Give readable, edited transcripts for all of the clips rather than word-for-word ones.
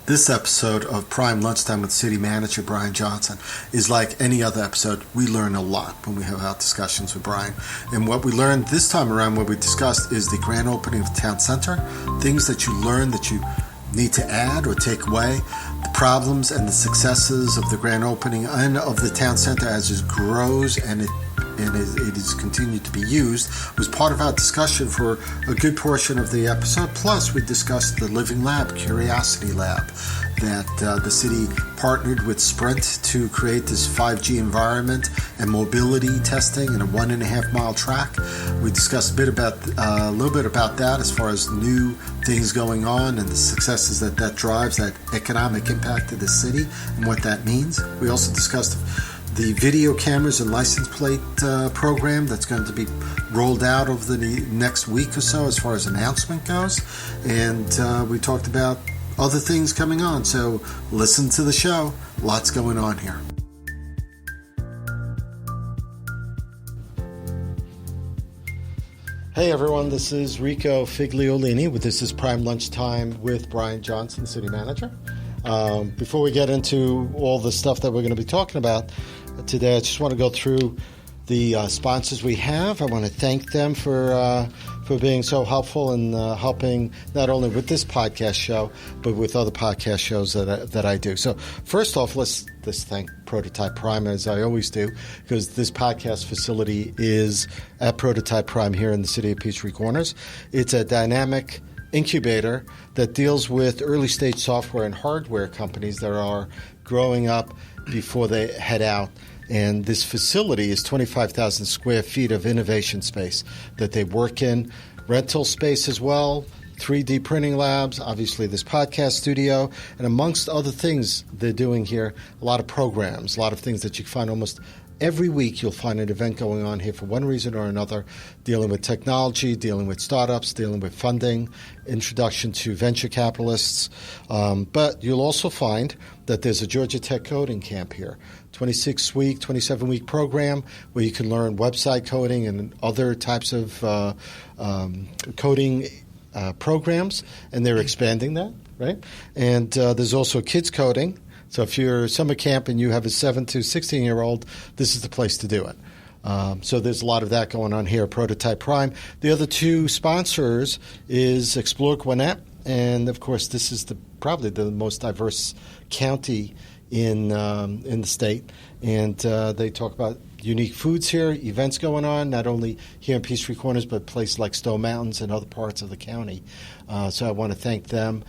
This episode of Prime Lunchtime with City Manager Brian Johnson is like any other episode. We learn a lot when we have our discussions with Brian. And what we learned this time around, what we discussed, is the grand opening of the town center, things that you learn that you need to add or take away, the problems and the successes of the grand opening and of the town center as it grows and it is continued to be used, was part of our discussion for a good portion of the episode. Plus, we discussed the Living Lab, Curiosity Lab, that the city partnered with Sprint to create this 5G environment and mobility testing in a 1.5 mile track. We discussed a little bit about that as far as new things going on and the successes that drives, that economic impact of the city and what that means. We also discussed the video cameras and license plate program that's going to be rolled out over the next week or so as far as announcement goes. And we talked about other things coming on. So listen to the show. Lots going on here. Hey everyone, this is Rico Figliolini. This is Prime Lunchtime with Brian Johnson, City Manager. Before we get into all the stuff that we're going to be talking about today, I just want to go through the sponsors we have. I want to thank them for being so helpful and helping not only with this podcast show, but with other podcast shows that I do. So first off, let's thank Prototype Prime, as I always do, because this podcast facility is at Prototype Prime here in the city of Peachtree Corners. It's a dynamic incubator that deals with early-stage software and hardware companies that are growing up before they head out. And this facility is 25,000 square feet of innovation space that they work in, rental space as well, 3D printing labs, obviously this podcast studio, and amongst other things they're doing here, a lot of programs, a lot of things that you find almost every week. You'll find an event going on here for one reason or another, dealing with technology, dealing with startups, dealing with funding, introduction to venture capitalists. But you'll also find that there's a Georgia Tech coding camp here, 26-week, 27-week program where you can learn website coding and other types of coding programs, and they're expanding that, right? And there's also kids coding. So if you're summer camp and you have a 7 to 16-year-old, this is the place to do it. So there's a lot of that going on here at Prototype Prime. The other two sponsors is Explore Gwinnett, and of course this is probably the most diverse county in the state. And they talk about unique foods here, events going on, not only here in Peachtree Corners, but places like Stone Mountains and other parts of the county. So I want to thank them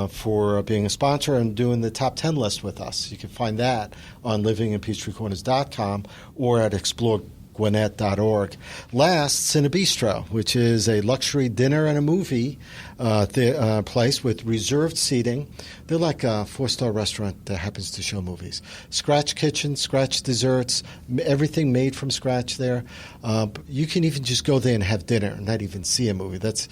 for being a sponsor and doing the top 10 list with us. You can find that on livinginpeachtreecorners.com or at exploregwinnett.org. Last, Cinebistro, which is a luxury dinner and a movie place with reserved seating. They're like a 4-star restaurant that happens to show movies. Scratch kitchen, scratch desserts, everything made from scratch there. You can even just go there and have dinner and not even see a movie. That's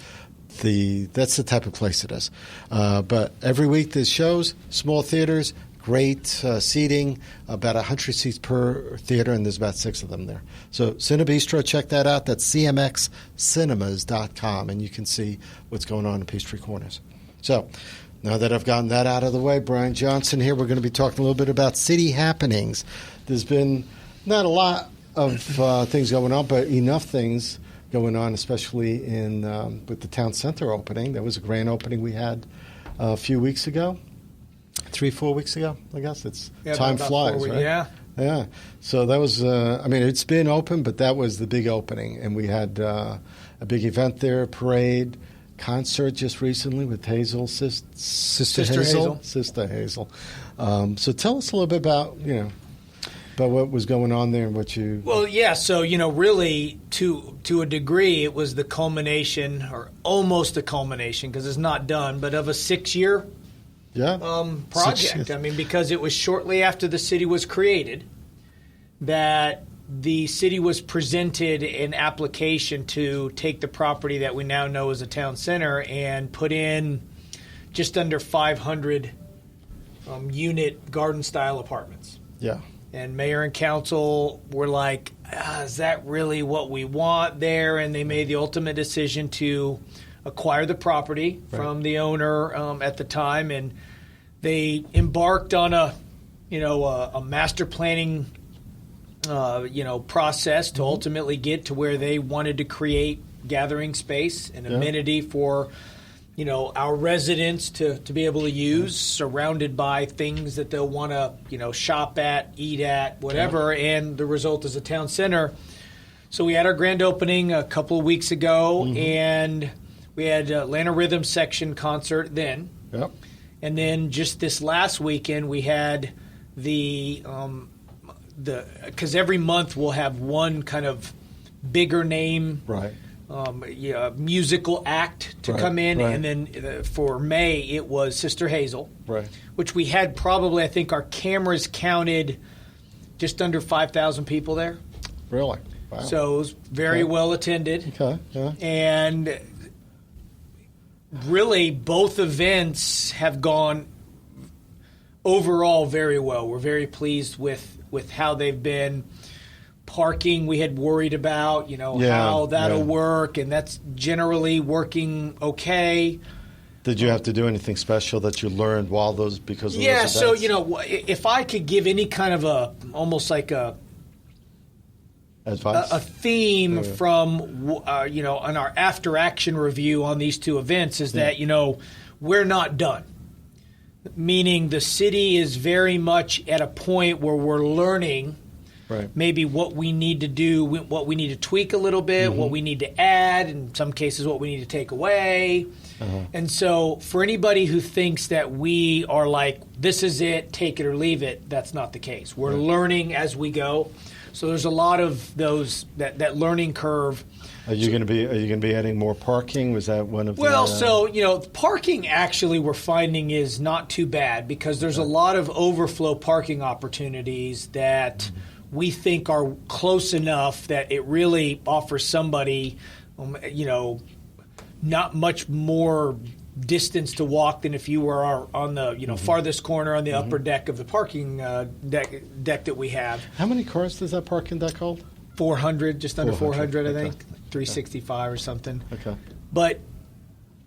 the type of place it is. But every week there's shows, small theaters, great seating, about 100 seats per theater, and there's about 6 of them there. So Cinebistro, check that out. That's cmxcinemas.com, and you can see what's going on in Peachtree Corners. So now that I've gotten that out of the way, Brian Johnson here, we're going to be talking a little bit about city happenings. There's been not a lot of things going on, but enough things going on, especially in with the town center opening. There was a grand opening we had a few weeks ago. 3-4 weeks ago, I guess. Time flies, right? Yeah. So that was, it's been open, but that was the big opening. And we had a big event there, parade, concert just recently with Hazel, Sister Hazel. Sister Hazel. So tell us a little bit about what was going on there and what you... Well, yeah, so, really, to a degree, it was the culmination, or almost the culmination, because it's not done, but of a 6-year project. Because it was shortly after the city was created that the city was presented an application to take the property that we now know as a town center and put in just under 500 unit garden-style apartments. Yeah. And mayor and council were like, is that really what we want there? And they made the ultimate decision to acquire the property from the owner at the time. And they embarked on a master planning process to ultimately get to where they wanted to create gathering space and amenity for our residents to be able to use, surrounded by things that they'll want to shop at, eat at, whatever, and the result is a town center. So we had our grand opening a couple of weeks ago, and we had Atlanta Rhythm Section concert then. Yep. And then just this last weekend we had because every month we'll have one kind of bigger name, right? Musical act to come in, and then for May it was Sister Hazel, right? Which we had probably, I think our cameras counted just under 5,000 people there. Really? Wow. So it was very well attended. Okay. Yeah. And really both events have gone overall very well. We're very pleased with how they've been. Parking we had worried about, how that'll work, and that's generally working okay. Did you have to do anything special that you learned while because of those events? So if I could give any kind of almost like advice, a theme from on our after action review on these two events is that we're not done. Meaning the city is very much at a point where we're learning. Right. Maybe what we need to do, what we need to tweak a little bit, what we need to add, in some cases what we need to take away. And so for anybody who thinks that we are like, this is it, take it or leave it, that's not the case. We're learning as we go. So there's a lot of that learning curve. Are you going to be adding more parking? Was that one of the parking actually we're finding is not too bad because there's a lot of overflow parking opportunities that we think are close enough that it really offers somebody, not much more distance to walk than if you were on the farthest corner on the upper deck of the parking deck that we have. How many cars does that parking deck hold? 400, just under 400, I think, 365 or something. Okay, but.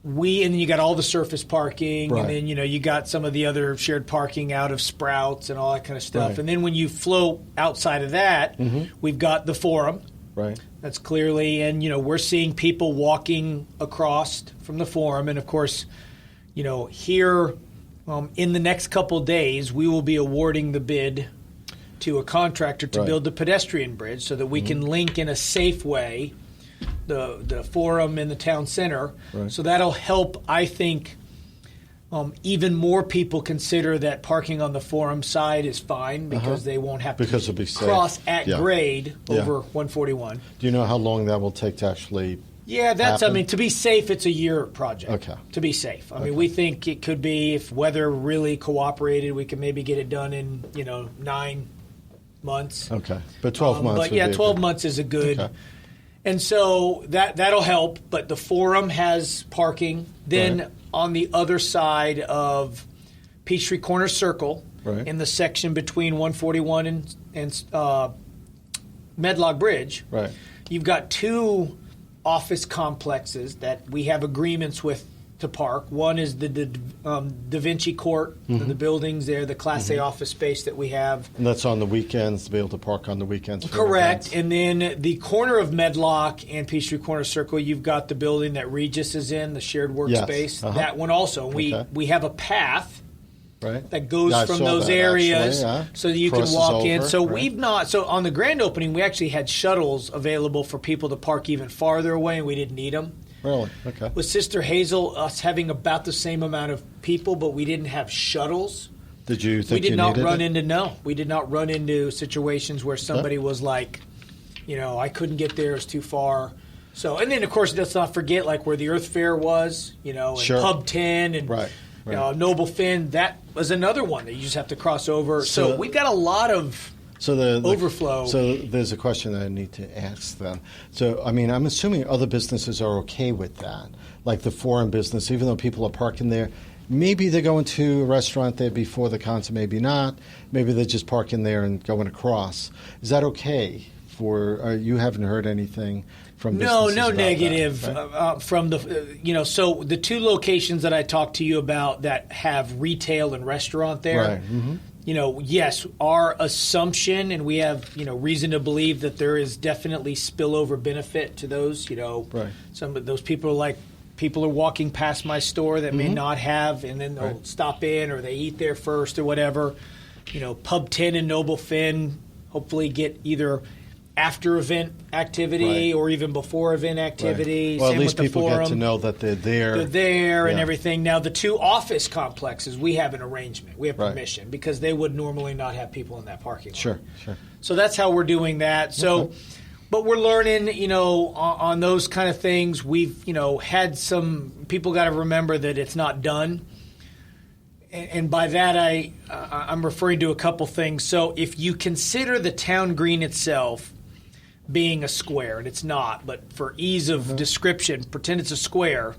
And then you got all the surface parking, and then you got some of the other shared parking out of Sprouts and all that kind of stuff. And then when you float outside of that, we've got the Forum. Right. That's clearly, and we're seeing people walking across from the Forum, and of course, here in the next couple of days, we will be awarding the bid to a contractor to build the pedestrian bridge so that we can link in a safe way the Forum in the town center. So that'll help, I think, even more people consider that parking on the Forum side is fine because they won't have to cross at grade over 141. Do you know how long that will take to actually happen? To be safe, it's a year project. Okay. To be safe. I mean, we think it could be, if weather really cooperated, we could maybe get it done in, 9 months. Okay. But 12 months. But 12 months is a good... Okay. And so that'll help, but the Forum has parking. Then on the other side of Peachtree Corner Circle, in the section between 141 and Medlock Bridge, you've got two office complexes that we have agreements with to park. One is the Da Vinci Court, the buildings there, the Class A office space that we have. And that's on the weekends, to be able to park on the weekends. Correct. And then the corner of Medlock and Peachtree Corner Circle, you've got the building that Regis is in, the shared workspace. That one also. We have a path that goes from those areas so that you can walk in. So we've not. So on the grand opening, we actually had shuttles available for people to park even farther away, and we didn't need them. Really? Okay. With Sister Hazel, us having about the same amount of people, but we didn't have shuttles. Did you think we did you not needed run it? into no. We did not run into situations where somebody was like, I couldn't get there; it's too far. So, and then of course, let's not forget like where the Earth Fair was, and Pub 10 and Noble Finn. That was another one that you just have to cross over. So we've got a lot of. So the overflow. So there's a question that I need to ask then. So, I mean, I'm assuming other businesses are okay with that, like the Forum business, even though people are parking there. Maybe they're going to a restaurant there before the concert, maybe not. Maybe they're just parking there and going across. Is that okay you haven't heard anything from no businesses about negative that, right? from the so the two locations that I talked to you about that have retail and restaurant there. Right. Mm-hmm. Yes, our assumption, and we have, reason to believe that there is definitely spillover benefit to those. Right. Some of those people are walking past my store that may not have, and then they'll stop in or they eat there first or whatever. Pub 10 and Noble Finn hopefully get either after event activity or even before event activity. Right. Well, Same at least with the people forum. get to know that they're there. They're there and everything. Now, the two office complexes, we have an arrangement. We have permission because they would normally not have people in that parking lot. Sure. So that's how we're doing that. So, but we're learning, on those kind of things. We've, had some people got to remember that it's not done. And by that, I'm referring to a couple things. So if you consider the town green itself being a square, and it's not, but for ease of description, pretend it's a square,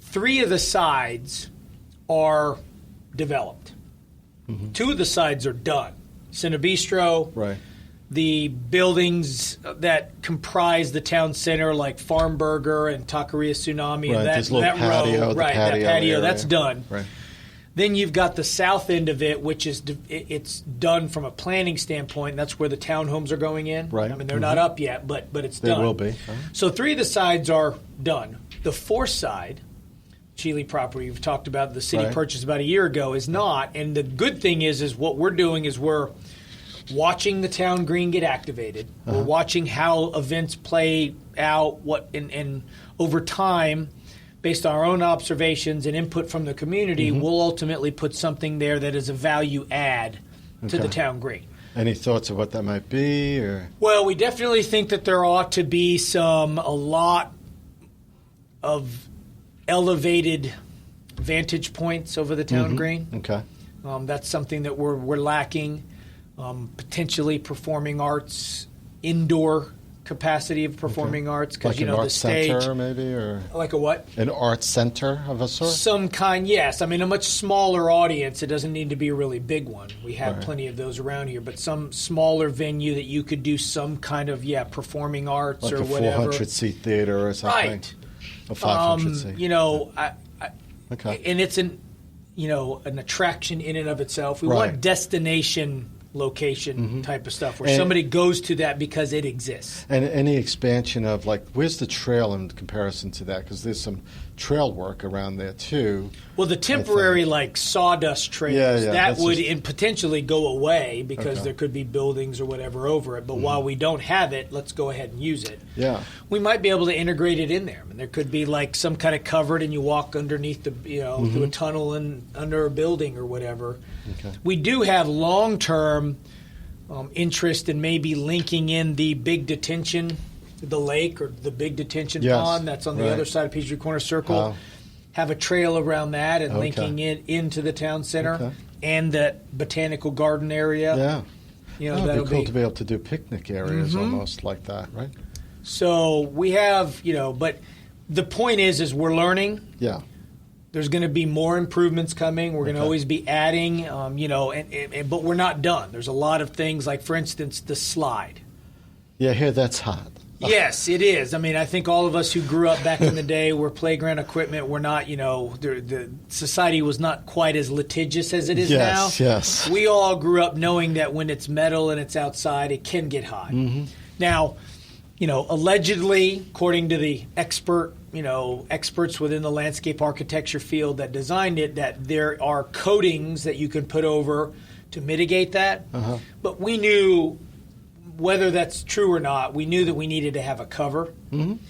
3 of the sides are developed. 2 of the sides are done. Cinebistro, the buildings that comprise the town center, like Farm Burger and Taqueria Tsunami, and that patio, row, that patio, area. That's done. Right. Then you've got the south end of it, which is it's done from a planning standpoint. That's where the townhomes are going in. Right. I mean, they're not up yet, but it's done. They will be. So 3 of the sides are done. The 4th side, Chile property you've talked about, the city purchased about a year ago, is not. And the good thing is what we're doing is we're watching the town green get activated. We're watching how events play out, and over time, based on our own observations and input from the community, we'll ultimately put something there that is a value add to the town green. Any thoughts of what that might be? Or? Well, we definitely think that there ought to be a lot of elevated vantage points over the town green. Okay. That's something that we're lacking. Potentially performing arts, indoor capacity of performing arts, because like the stage center maybe, or like a what? An art center of a sort. Some kind, yes. I mean, a much smaller audience. It doesn't need to be a really big one. We have plenty of those around here, but some smaller venue that you could do some kind of performing arts like or a whatever. 400-seat theater or something. Right. A 500-seat. And it's an attraction in and of itself. We want destination location type of stuff where somebody goes to that because it exists. And any expansion of, where's the trail in comparison to that? Because there's some trail work around there too. Well, the temporary sawdust trails, that would potentially go away because there could be buildings or whatever over it. But while we don't have it, let's go ahead and use it. Yeah. We might be able to integrate it in there. I mean, there could be some kind of covered and you walk underneath through a tunnel and under a building or whatever. Okay. We do have long-term interest in maybe linking in the big detention, the lake or the big detention pond that's on the other side of Peachtree Corner Circle. Have a trail around that and linking it into the town center and that botanical garden area. Yeah. It'd be cool to be able to do picnic areas almost like that, right? So we have, but the point is we're learning. Yeah. There's going to be more improvements coming. We're going to always be adding, but we're not done. There's a lot of things, like, for instance, the slide. Yeah, I hear that's hot. Yes, it is. I mean, I think all of us who grew up back in the day where playground equipment were not, the society was not quite as litigious as it is now. Yes. We all grew up knowing that when it's metal and it's outside, it can get hot. Now, allegedly, according to the experts within the landscape architecture field that designed it, that there are coatings that you can put over to mitigate that. But we knew, whether that's true or not, we knew that we needed to have a cover.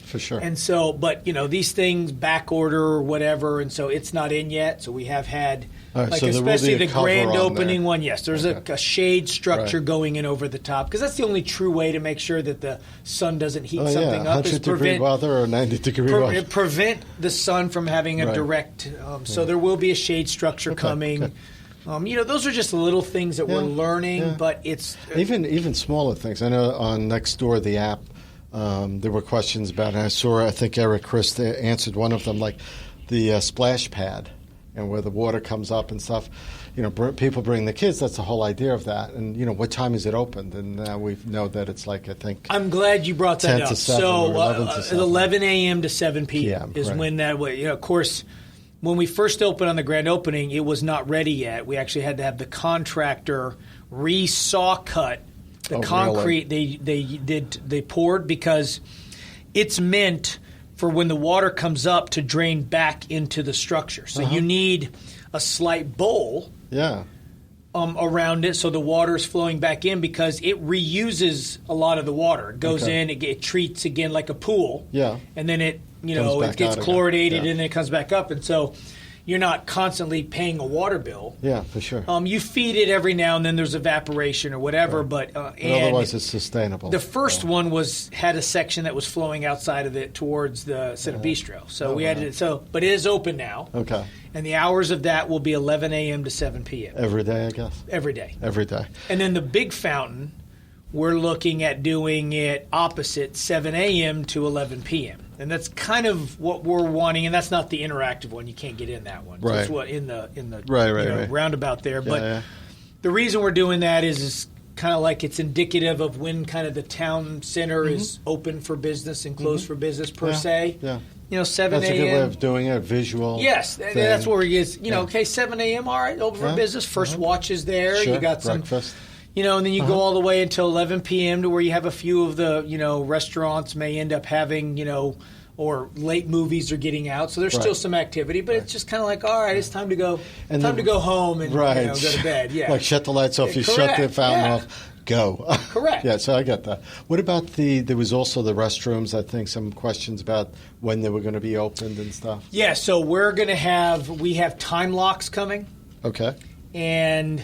For sure. And so, but, these things back order or whatever, and so it's not in yet. So we have had, so especially the grand on opening there. one, yes, there's a shade structure going in over the top, because that's the only true way to make sure that the sun doesn't heat something up. 100-degree weather or 90-degree weather. Prevent the sun from having a direct, so there will be a shade structure coming. Okay. Those are just little things that we're learning, but it's... Even smaller things. I know on Nextdoor, the app, there were questions about it. I think Eric Christ answered one of them, like the splash pad and where the water comes up and stuff. People bring the kids. That's the whole idea of that. And what time is it opened? And now we know that it's like, I think, I'm glad you brought that 10 up. to 7 So or 11 to 7. 11 a.m. to 7 p.m. is right. when that way. Of course, when we first opened on the grand opening, it was not ready yet. We actually had to have the contractor re-saw cut the concrete. Really? They poured, because it's meant for when the water comes up to drain back into the structure. So you need a slight bowl around it so the water is flowing back in, because it reuses a lot of the water. It goes in, it treats again like a pool. Yeah. And then it gets chlorinated and then it comes back up. And so you're not constantly paying a water bill. Yeah, for sure. You feed it every now and then. There's evaporation or whatever, but otherwise it's sustainable. The first one had a section that was flowing outside of it towards the Bistro. So we had it. But it is open now. Okay. And the hours of that will be 11 a.m. to 7 p.m. Every day, I guess. Every day. Every day. And then the big fountain, we're looking at doing it opposite 7 a.m. to 11 p.m. And that's kind of what we're wanting, and that's not the interactive one. You can't get in that one. Right. So it's what in the right. roundabout there. But the reason we're doing that is kind of like it's indicative of when kind of the town center is open for business and closed for business se. Yeah. 7 a.m. That's a good way of doing it, visual. Yes, that's where he is. Okay, 7 a.m. All right, open for business. First watch is there. Sure. You got some breakfast. And then you go all the way until 11 p.m. to where you have a few of the, restaurants may end up having, or late movies are getting out. So there's still some activity, but it's just kind of like, all right, it's time to go, to go home and go to bed. Yeah, like shut the lights off. You shut the fountain off. Go. Correct. Yeah, so I get that. What about there was also the restrooms, I think, some questions about when they were going to be opened and stuff. Yeah, so we have time locks coming. Okay. And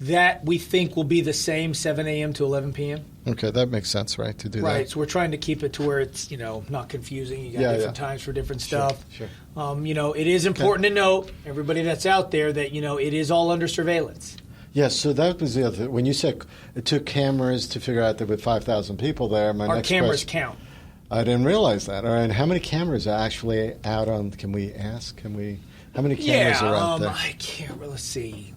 that we think will be the same 7 a.m. to 11 p.m. Okay, that makes sense, right, to do that. Right, so we're trying to keep it to where it's, not confusing. You got different times for different stuff. Sure. It is important to note, everybody that's out there, that, it is all under surveillance. Yes, so that was the other thing. When you said it took cameras to figure out there were 5,000 people there, our cameras count. I didn't realize that. All right, how many cameras are actually out on, can we ask? How many cameras are out there? I can't really see.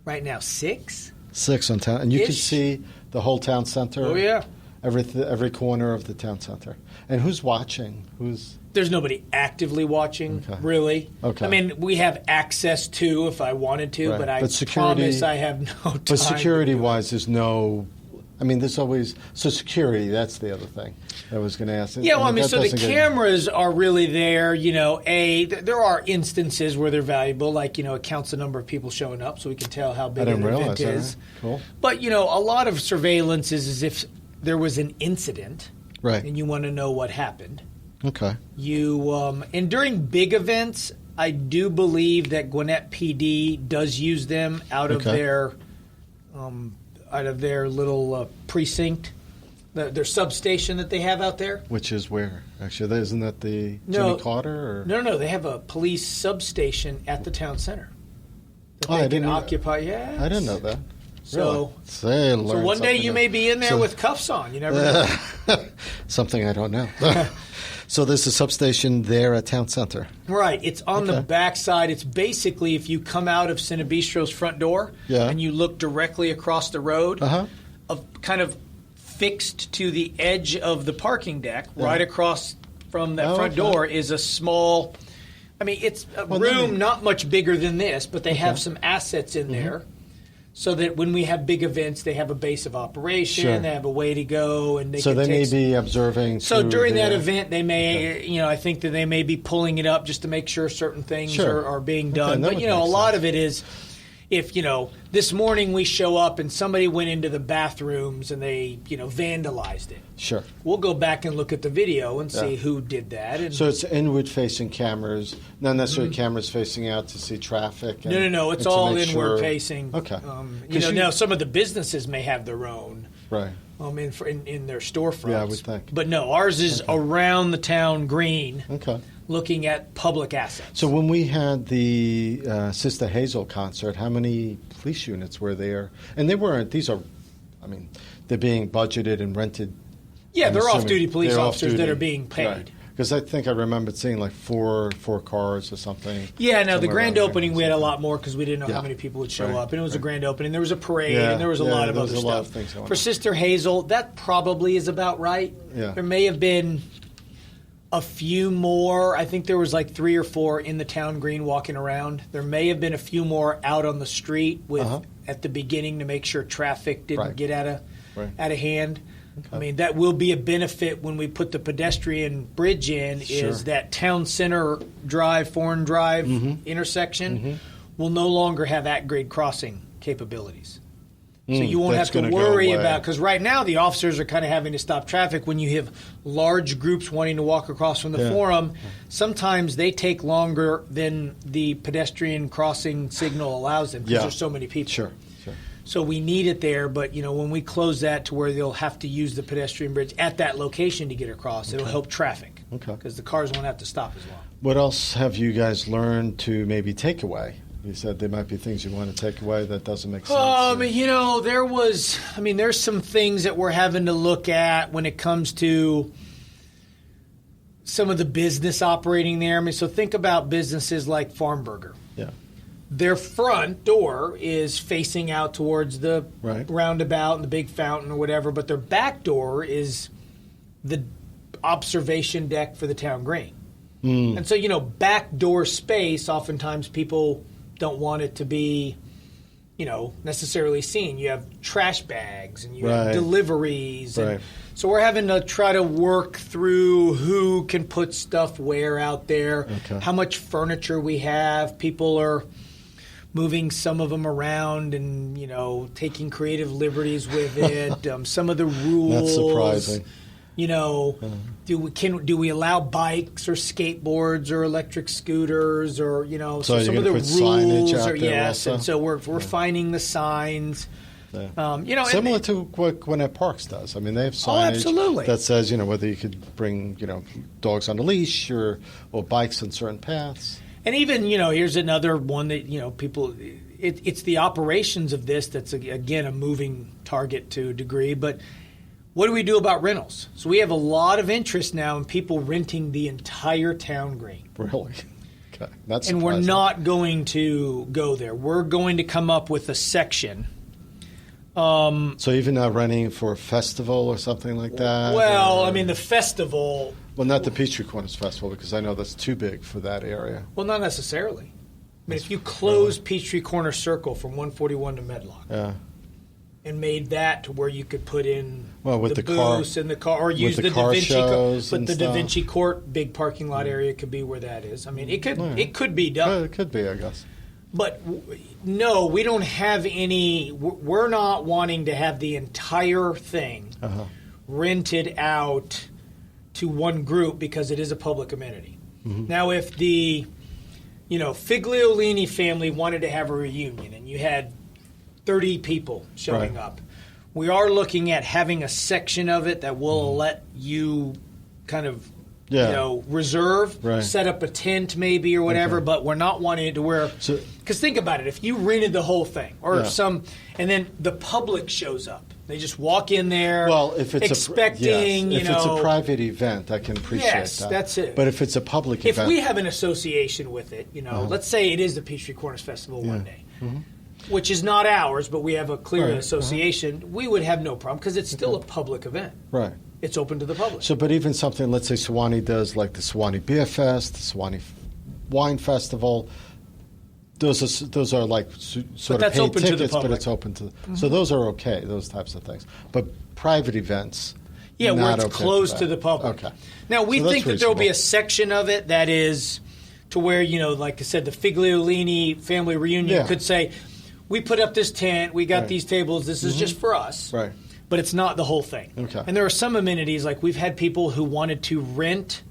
Right now, 6? 6 on town. And you can see the whole town center? Oh, yeah. Every corner of the town center. And who's watching? There's nobody actively watching, really. Okay. I mean, we have access to if I wanted to, but I promise I have no time. But security-wise, there's no... I mean, there's always... So security, that's the other thing I was going to ask. Yeah, well, I mean, so the cameras are really there. There are instances where they're valuable, like, it counts the number of people showing up so we can tell how big an event is. Cool. But, a lot of surveillance is as if there was an incident. Right. And you want to know what happened. Okay. And during big events, I do believe that Gwinnett PD does use them out of their little precinct, their substation that they have out there. Which is where? Actually, isn't that the Jimmy Carter? Or? No. They have a police substation at the town center. I didn't occupy. Yeah, I didn't know that. So, really? So one day you may be in there with cuffs on. You never know. Something I don't know. So there's a substation there at Town Center. Right. It's on the back side. It's basically if you come out of Cinebistro's front door and you look directly across the road, kind of fixed to the edge of the parking deck, right across from that front door is a small... I mean, it's a room not much bigger than this, but they have some assets in there. So that when we have big events, they have a base of operation, they have a way to go, and they may be observing. So during that event, they may, I think that they may be pulling it up just to make sure certain things are being done. But a lot of it is, if this morning we show up and somebody went into the bathrooms and they vandalized it. Sure. We'll go back and look at the video and see who did that. And so it's inward-facing cameras, not necessarily cameras facing out to see traffic. No. It's all inward-facing. Okay. Now some of the businesses may have their own. Right. In their storefronts. Yeah, I would think. But no, ours is around the town green. Okay. Looking at public assets. So when we had the Sister Hazel concert, how many police units were there? And they weren't. They're being budgeted and rented. Yeah, they're off-duty police officers that are being paid. Because I think I remembered seeing like four cars or something. Yeah, no, the grand opening we had a lot more because we didn't know how many people would show up. And it was a grand opening. There was a parade and there was a lot of other stuff. For Sister Hazel, that probably is about right. Yeah. There may have been a few more. I think there was like 3 or 4 in the town green walking around. There may have been a few more out on the street with at the beginning to make sure traffic didn't get out of hand. Okay. I mean, that will be a benefit when we put the pedestrian bridge in, is that Town Center Drive, Foreign Drive intersection will no longer have at-grade crossing capabilities. So you won't have to worry about, because right now the officers are kind of having to stop traffic when you have large groups wanting to walk across from the forum. Sometimes they take longer than the pedestrian crossing signal allows them because there's so many people. Sure. So we need it there, but when we close that to where they'll have to use the pedestrian bridge at that location to get across, it'll help traffic. Because the cars won't have to stop as long. What else have you guys learned to maybe take away? You said there might be things you want to take away that doesn't make sense. There's some things that we're having to look at when it comes to some of the business operating there. I mean, so think about businesses like Farm Burger. Yeah. Their front door is facing out towards the roundabout and the big fountain or whatever, but their back door is the observation deck for the town green. And so, back door space, oftentimes people don't want it to be, necessarily seen. You have trash bags and you have deliveries. And so we're having to try to work through who can put stuff where out there, how much furniture we have. People are moving some of them around and, taking creative liberties with it. Some of the rules. That's surprising. Do we allow bikes or skateboards or electric scooters or so some of the rules are and so we're refining the signs. Similar to what Gwinnett Parks does. I mean, they have signage that says whether you could bring dogs on a leash or bikes on certain paths. And even here's another one that people. It's the operations of this that's again a moving target to a degree, but. What do we do about rentals? So we have a lot of interest now in people renting the entire town green. Really? Okay. That's and we're not going to go there. We're going to come up with a section. So even renting for a festival or something like that? Well, the festival... Well, not the Peachtree Corners Festival, because I know that's too big for that area. Well, not necessarily. If you close Peachtree Corner Circle from 141 to Medlock... Yeah. And made that to where you could put in the booths and the car, or use the Da Vinci Court. But the Da Vinci Court, big parking lot area, could be where that is. I mean, it could be done. It could be, I guess. But no, we don't have any. We're not wanting to have the entire thing rented out to one group because it is a public amenity. Now, if the Figliolini family wanted to have a reunion and you had 30 people showing up. We are looking at having a section of it that will let you kind of, reserve, set up a tent maybe or whatever, but we're not wanting it to where, because think about it, if you rented the whole thing and then the public shows up, they just walk in there if it's expecting, if it's a private event, I can appreciate that. Yes, that's it. But if it's a public event. If we have an association with it, let's say it is the Peachtree Corners Festival one day. Which is not ours, but we have a clear association, we would have no problem because it's still a public event. Right. It's open to the public. So, but even something, let's say Sewanee does like the Sewanee Beer Fest, the Sewanee Wine Festival, those are like sort of paid tickets, but it's open to so those are okay, those types of things. But private events, where it's closed to the public. Okay. Now, we think that there will be a section of it that is to where, like I said, the Figliolini family reunion could say, we put up this tent, we got these tables, this is just for us. Right. But it's not the whole thing. Okay. And there are some amenities, like we've had people who wanted to rent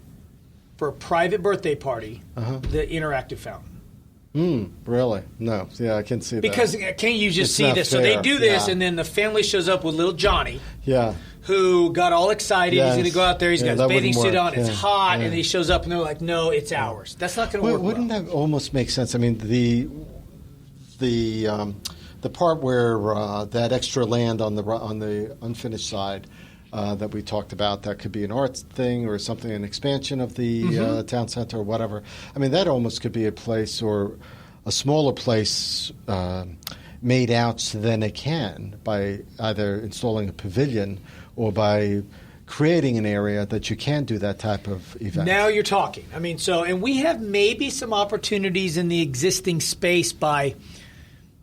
for a private birthday party the interactive fountain. Really? No. Yeah, I can see that. Because can't you just see this? Fair. So they do this, and then the family shows up with little Johnny. Yeah. Who got all excited. He's going to go out there. He's got his bathing suit on. It's hot. And he shows up, and they're like, no, it's ours. That's not going to work Wouldn't that almost make sense? I mean, the part where that extra land on the unfinished side, that we talked about. That could be an arts thing or something, an expansion of the town center or whatever. I mean, that almost could be a place or a smaller place made out so then it can by either installing a pavilion or by creating an area that you can do that type of event. Now you're talking. I mean, and we have maybe some opportunities in the existing space by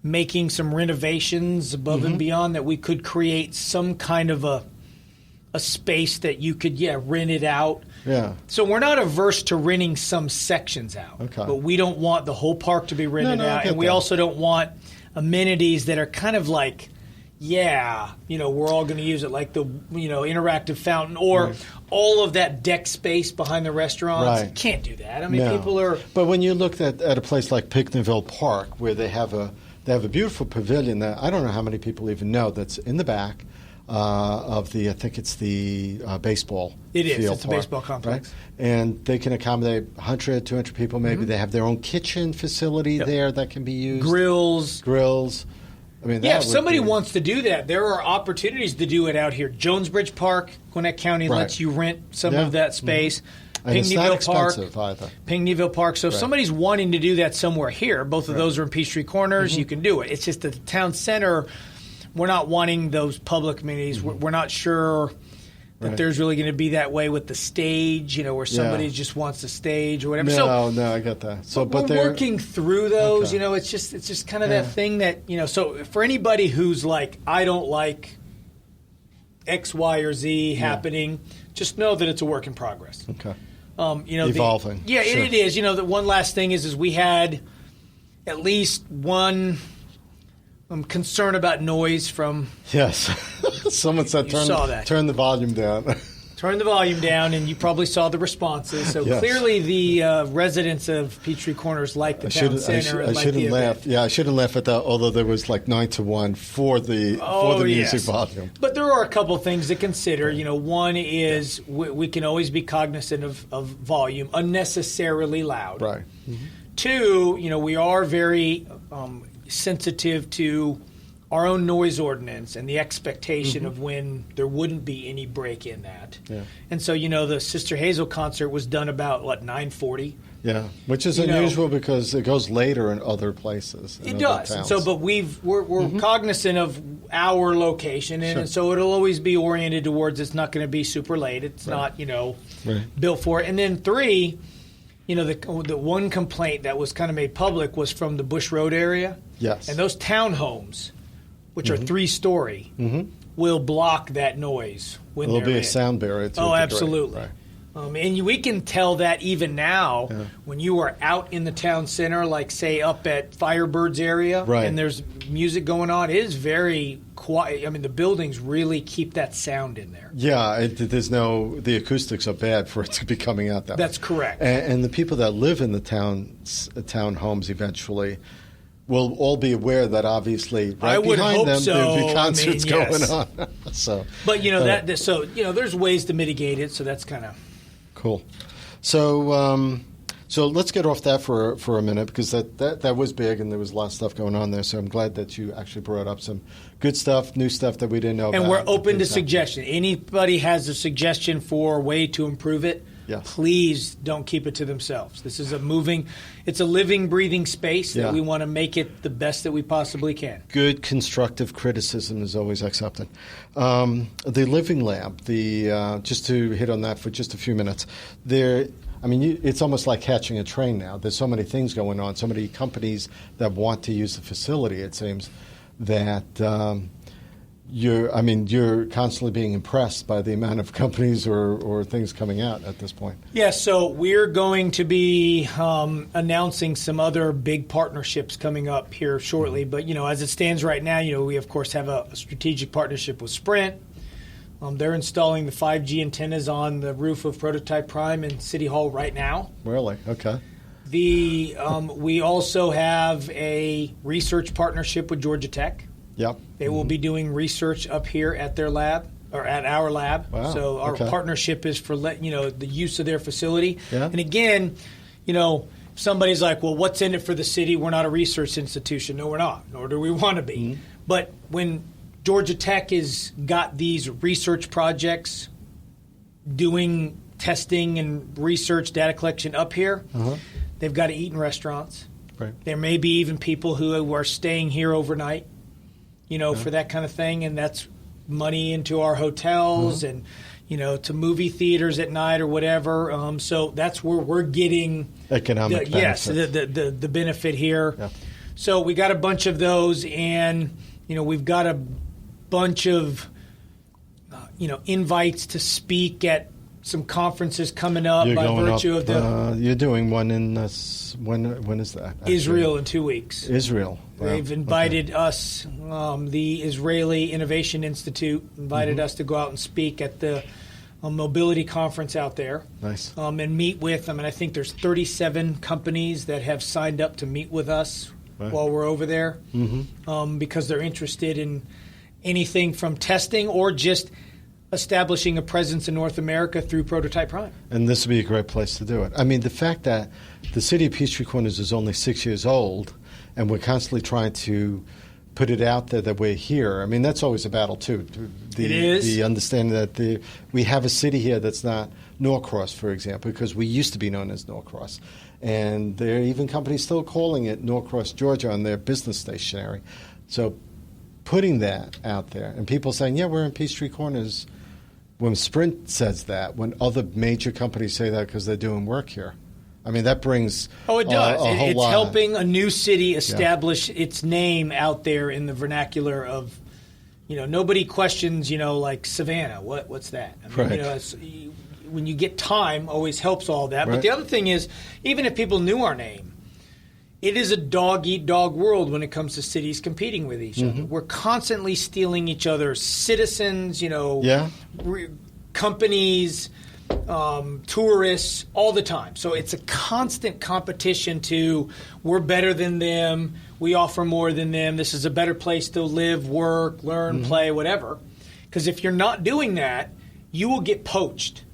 making some renovations above and beyond that we could create some kind of a space that you could, rent it out. Yeah. So we're not averse to renting some sections out. Okay. But we don't want the whole park to be rented out. And we also don't want amenities that are kind of like, we're all going to use it, like the, interactive fountain or all of that deck space behind the restaurants. Right. You can't do that. I mean, people are... But when you looked at a place like Pinckneyville Park, where they have a beautiful pavilion that I don't know how many people even know that's in the back of the, I think it's the baseball It is. field It's a park, baseball complex. Right? And they can accommodate 100, 200 people maybe. They have their own kitchen facility there that can be used. Grills. I mean, if somebody wants to do that, there are opportunities to do it out here. Jonesbridge Park, Gwinnett County lets you rent some of that space. And it's not expensive either. Pinckneyville Park. So if somebody's wanting to do that somewhere here, both of those are in Peachtree Corners, you can do it. It's just that the town center, we're not wanting those public amenities. We're not sure that there's really going to be that way with the stage, where somebody just wants the stage or whatever. No, I get that. So, but we're working through those. It's just kind of that thing that So for anybody who's like, I don't like X, Y, or Z happening, just know that it's a work in progress. Okay. Evolving. It is. The one last thing is we had at least one concern about noise from... Yes. Someone said turn the volume down. Turn the volume down, and you probably saw the responses. So clearly the residents of Peachtree Corners like the town center. I shouldn't laugh. Yeah, I shouldn't laugh at that, although there was like 9-1 for the music volume. But there are a couple of things to consider. One is we can always be cognizant of volume, unnecessarily loud. Right. Two, we are very sensitive to our own noise ordinance and the expectation of when there wouldn't be any break in that. Yeah. And so, the Sister Hazel concert was done about, 9:40? Yeah, which is unusual because it goes later in other places. It does. And so, but we're cognizant of our location, and so it'll always be oriented towards it's not going to be super late. It's not, built for it. And then three, the one complaint that was kind of made public was from the Bush Road area. Yes. And those townhomes, which are 3-story, will block that noise when there'll be a sound barrier. Absolutely. Right. And we can tell that even now when you are out in the town center, like say up at Firebird's area, and there's music going on. It is very quiet. I mean, the buildings really keep that sound in there. Yeah, the acoustics are bad for it to be coming out that way. That's correct. And the people that live in the town homes eventually will all be aware that obviously behind them there'll be concerts going on. But there's ways to mitigate it. So that's kind of cool. So let's get off that for a minute because that was big and there was a lot of stuff going on there. So I'm glad that you actually brought up some good stuff, new stuff that we didn't know about. And we're open to suggestion. Anybody has a suggestion for a way to improve it, please don't keep it to themselves. This is it's a living, breathing space that we want to make it the best that we possibly can. Good constructive criticism is always accepted. The Living Lab, just to hit on that for just a few minutes, it's almost like catching a train now. There's so many things going on, so many companies that want to use the facility, it seems, that you're constantly being impressed by the amount of companies or things coming out at this point. Yeah, so we're going to be announcing some other big partnerships coming up here shortly. But, as it stands right now, we, of course, have a strategic partnership with Sprint. They're installing the 5G antennas on the roof of Prototype Prime in City Hall right now. Really? Okay. We also have a research partnership with Georgia Tech. Yep. They will be doing research up here at their lab or at our lab. Wow. So our partnership is for the use of their facility. Yeah. And again, somebody's like, well, what's in it for the city? We're not a research institution. No, we're not. Nor do we want to be. But when Georgia Tech has got these research projects doing testing and research data collection up here. They've got to eat in restaurants. Right. There may be even people who are staying here overnight, for that kind of thing, and that's money into our hotels and, to movie theaters at night or whatever. So that's where we're getting economic the benefit here. Yeah. So we got a bunch of those, and we've got a bunch of invites to speak at some conferences coming up by virtue of the. You're doing one in when is that? Actually? Israel in 2 weeks. Israel. Wow. They've invited us. The Israeli Innovation Institute invited us to go out and speak at the mobility conference out there. Nice. And meet with them. And I think there's 37 companies that have signed up to meet with us while we're over there, because they're interested in anything from testing or just establishing a presence in North America through Prototype Prime. And this would be a great place to do it. I mean, the fact that the city of Peachtree Corners is only 6 years old, and we're constantly trying to put it out there that we're here. I mean, that's always a battle, too. It is. The understanding that we have a city here that's not Norcross, for example, because we used to be known as Norcross. And there are even companies still calling it Norcross, Georgia on their business stationery. So putting that out there, and people saying, yeah, we're in Peachtree Corners, when Sprint says that, when other major companies say that because they're doing work here, I mean, that brings it does. a whole it's lot. helping a new city establish its name out there in the vernacular of, nobody questions, like Savannah. What's that? I mean, right. When you get time, always helps all that. Right. But the other thing is, even if people knew our name, it is a dog-eat-dog world when it comes to cities competing with each other. We're constantly stealing each other's citizens, companies, tourists, all the time. So it's a constant competition to we're better than them, we offer more than them, this is a better place to live, work, learn, play, whatever. Because if you're not doing that, you will get poached.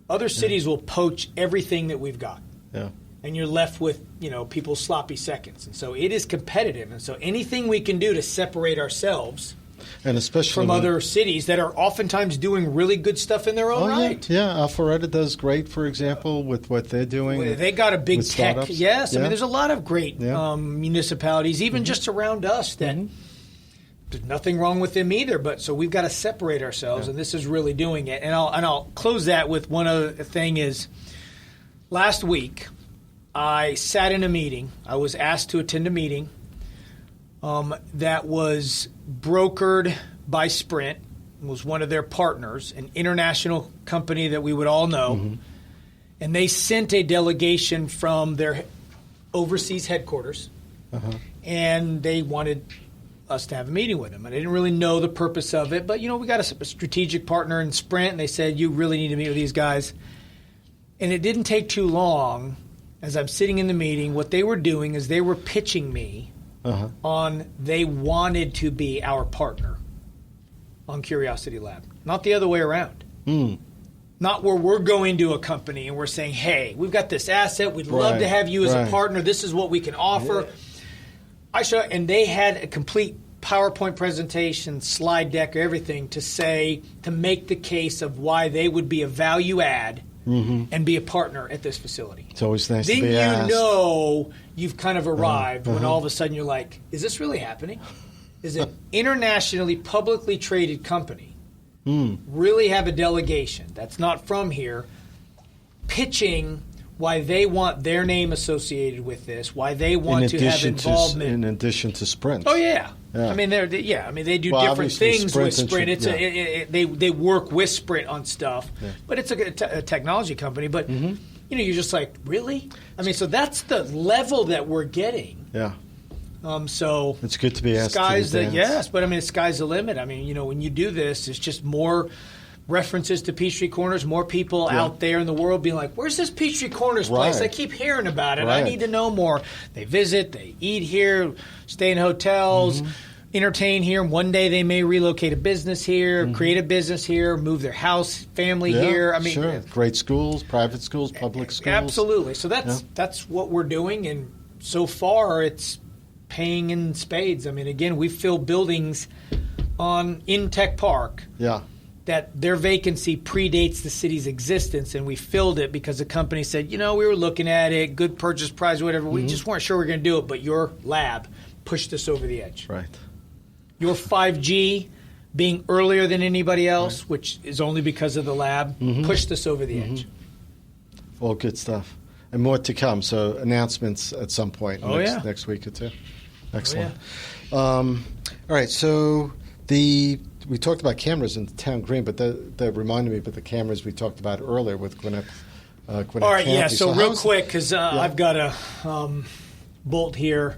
Other cities will poach everything that we've got. Yeah. And you're left with, people's sloppy seconds. And so it is competitive. And so anything we can do to separate ourselves and especially from other cities that are oftentimes doing really good stuff in their own right. Yeah, Alpharetta does great, for example, with what they're doing. They got a big tech. Startups. Yes. Yeah. I mean, there's a lot of great municipalities, even just around us, that there's nothing wrong with them either. But so we've got to separate ourselves, and this is really doing it. And I'll close that with one other thing is last week – I sat in a meeting. I was asked to attend a meeting that was brokered by Sprint. It was one of their partners, an international company that we would all know. And they sent a delegation from their overseas headquarters, and they wanted us to have a meeting with them. And I didn't really know the purpose of it, but, we got a strategic partner in Sprint, and they said, you really need to meet with these guys. And it didn't take too long. As I'm sitting in the meeting, what they were doing is they were pitching me on they wanted to be our partner on Curiosity Lab, not the other way around. Not where we're going to a company and we're saying, hey, we've got this asset. We'd love to have you as a partner. This is what we can offer. Yeah. And they had a complete PowerPoint presentation, slide deck, everything to make the case of why they would be a value add and be a partner at this facility. It's always nice to be asked. Then you've kind of arrived when all of a sudden you're like, is this really happening? Is an internationally publicly traded company really have a delegation that's not from here pitching why they want their name associated with this, why they want to have involvement. In addition to Sprint. Oh, yeah. I mean, they do different things with Sprint. They work with Sprint on stuff, but it's a technology company. But you're just like, really? I mean, so that's the level that we're getting. Yeah. So it's good to be asked. But I mean, the sky's the limit. I mean, when you do this, it's just more references to Peachtree Corners, more people out there in the world being like, where's this Peachtree Corners place? I keep hearing about it. I need to know more. They visit, they eat here, stay in hotels, entertain here. One day they may relocate a business here, create a business here, move their house, family here. I mean, great schools, private schools, public schools. Absolutely. So that's what we're doing, and so far it's paying in spades. I mean, again, we fill buildings in Tech Park. Yeah. That their vacancy predates the city's existence, and we filled it because the company said, we were looking at it, good purchase price, whatever. We just weren't sure we were going to do it, but your lab pushed us over the edge. Right. Your 5G being earlier than anybody else, which is only because of the lab, pushed us over the edge. All good stuff. And more to come, so announcements at some point next week or two. Excellent. All right, so we talked about cameras in Town Green, but that reminded me about the cameras we talked about earlier with Gwinnett. All right, County. So real quick, because I've got a bolt here.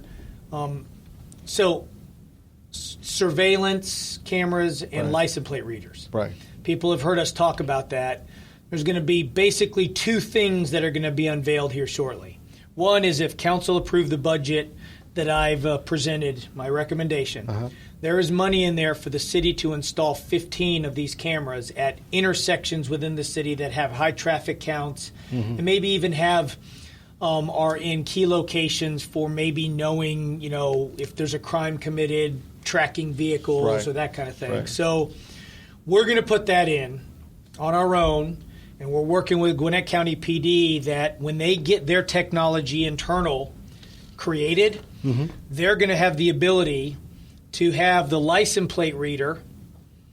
So surveillance cameras and license plate readers. Right. People have heard us talk about that. There's going to be basically two things that are going to be unveiled here shortly. One is if council approved the budget that I've presented, my recommendation, there is money in there for the city to install 15 of these cameras at intersections within the city that have high traffic counts and maybe even are in key locations for maybe knowing, if there's a crime committed, tracking vehicles or that kind of thing. Right. So we're going to put that in on our own, and we're working with Gwinnett County PD that when they get their technology internal created, they're going to have the ability to have the license plate reader.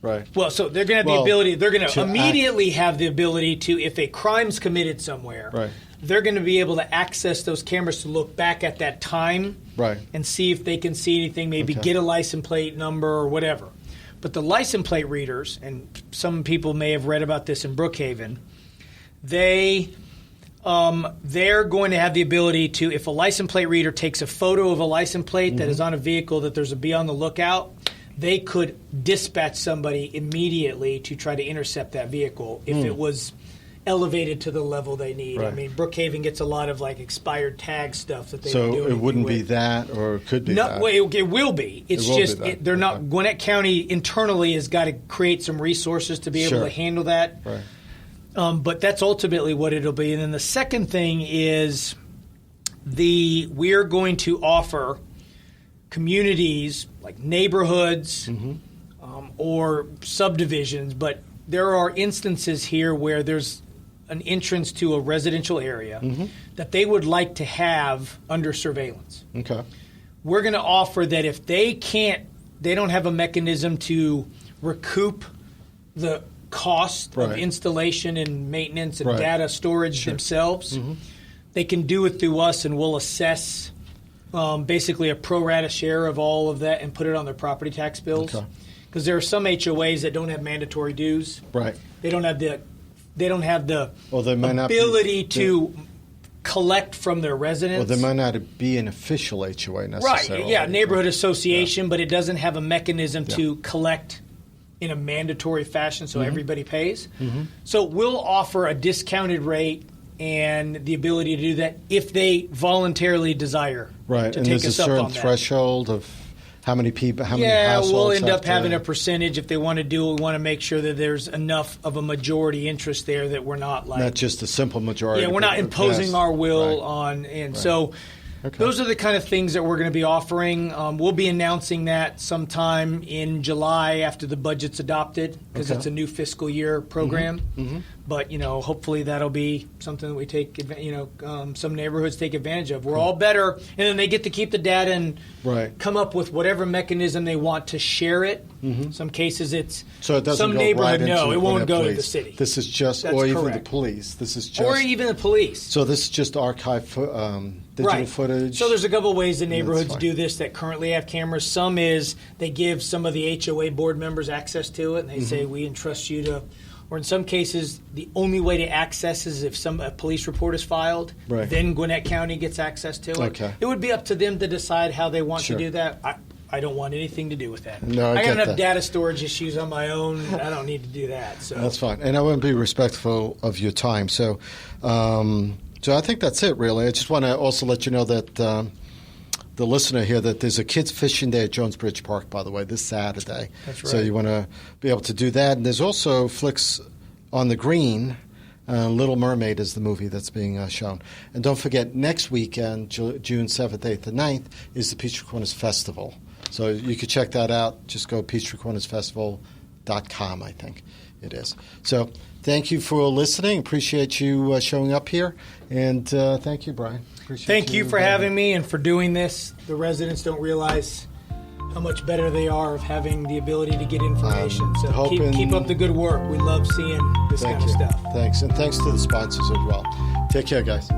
Right. Well, so they're going to have the ability. They're going to immediately have the ability to, if a crime's committed somewhere, they're going to be able to access those cameras to look back at that time and see if they can see anything, maybe get a license plate number or whatever. But the license plate readers, and some people may have read about this in Brookhaven, they're going to have the ability to, if a license plate reader takes a photo of a license plate that is on a vehicle that there's a be on the lookout, they could dispatch somebody immediately to try to intercept that vehicle if it was elevated to the level they need. Right. I mean, Brookhaven gets a lot of expired tag stuff that they so don't do it wouldn't with. Be that, or it could be no, that. Well, it will be. It's just they're not. Gwinnett County internally has got to create some resources to be able to handle that. Right. But that's ultimately what it'll be. And then the second thing is we're going to offer communities like neighborhoods or subdivisions, but there are instances here where there's an entrance to a residential area that they would like to have under surveillance. Okay. We're going to offer that if they don't have a mechanism to recoup the cost of installation and maintenance and data storage themselves, they can do it through us, and we'll assess basically a pro rata share of all of that and put it on their property tax bills. Because there are some HOAs that don't have mandatory dues. Right. They don't have the ability to collect from their residents. Well, there might not be an official HOA necessarily. Right. Yeah, neighborhood association, but it doesn't have a mechanism to collect in a mandatory fashion so everybody pays. So we'll offer a discounted rate and the ability to do that if they voluntarily desire to take us up on that. And there's a certain threshold of how many people, how many households? Yeah, we'll end up having a percentage if they want to do it. We want to make sure that there's enough of a majority interest there that we're not not just a simple majority. Yeah, we're not imposing our will on. And so those are the kind of things that we're going to be offering. We'll be announcing that sometime in July after the budget's adopted because it's a new fiscal year program. But, hopefully that'll be something that we take, some neighborhoods take advantage of. We're all better. And then they get to keep the data and come up with whatever mechanism they want to share it. Some cases it's some neighborhood. No, it won't go to the city. This is just, or even the police. This is just, or even the police. So this is just archive digital footage. So there's a couple ways the neighborhoods do this that currently have cameras. Some is they give some of the HOA board members access to it, and they say we entrust you to. Or in some cases, the only way to access is if a police report is filed. Then Gwinnett County gets access to it. It would be up to them to decide how they want to do that. I don't want anything to do with that. No, I got enough data storage issues on my own. I don't need to do that. So that's fine, and I want to be respectful of your time. So, so I think that's it, really. I just want to also let you know that the listener here that there's a kids fishing day at Jones Bridge Park, by the way, this Saturday. That's right. So you want to be able to do that. And there's also Flicks on the Green. Little Mermaid is the movie that's being shown. And don't forget, next weekend, June 7th, 8th, and 9th, is the Peachtree Festival. So you could check that out. Just go peachtreecornersfestival.com, I think it is. So thank you for listening. Appreciate you showing up here. And thank you, Brian. Thank you for having me and for doing this. The residents don't realize how much better they are of having the ability to get information. So keep up the good work. We love seeing this kind of stuff. Thanks. And thanks to the sponsors as well. Take care, guys.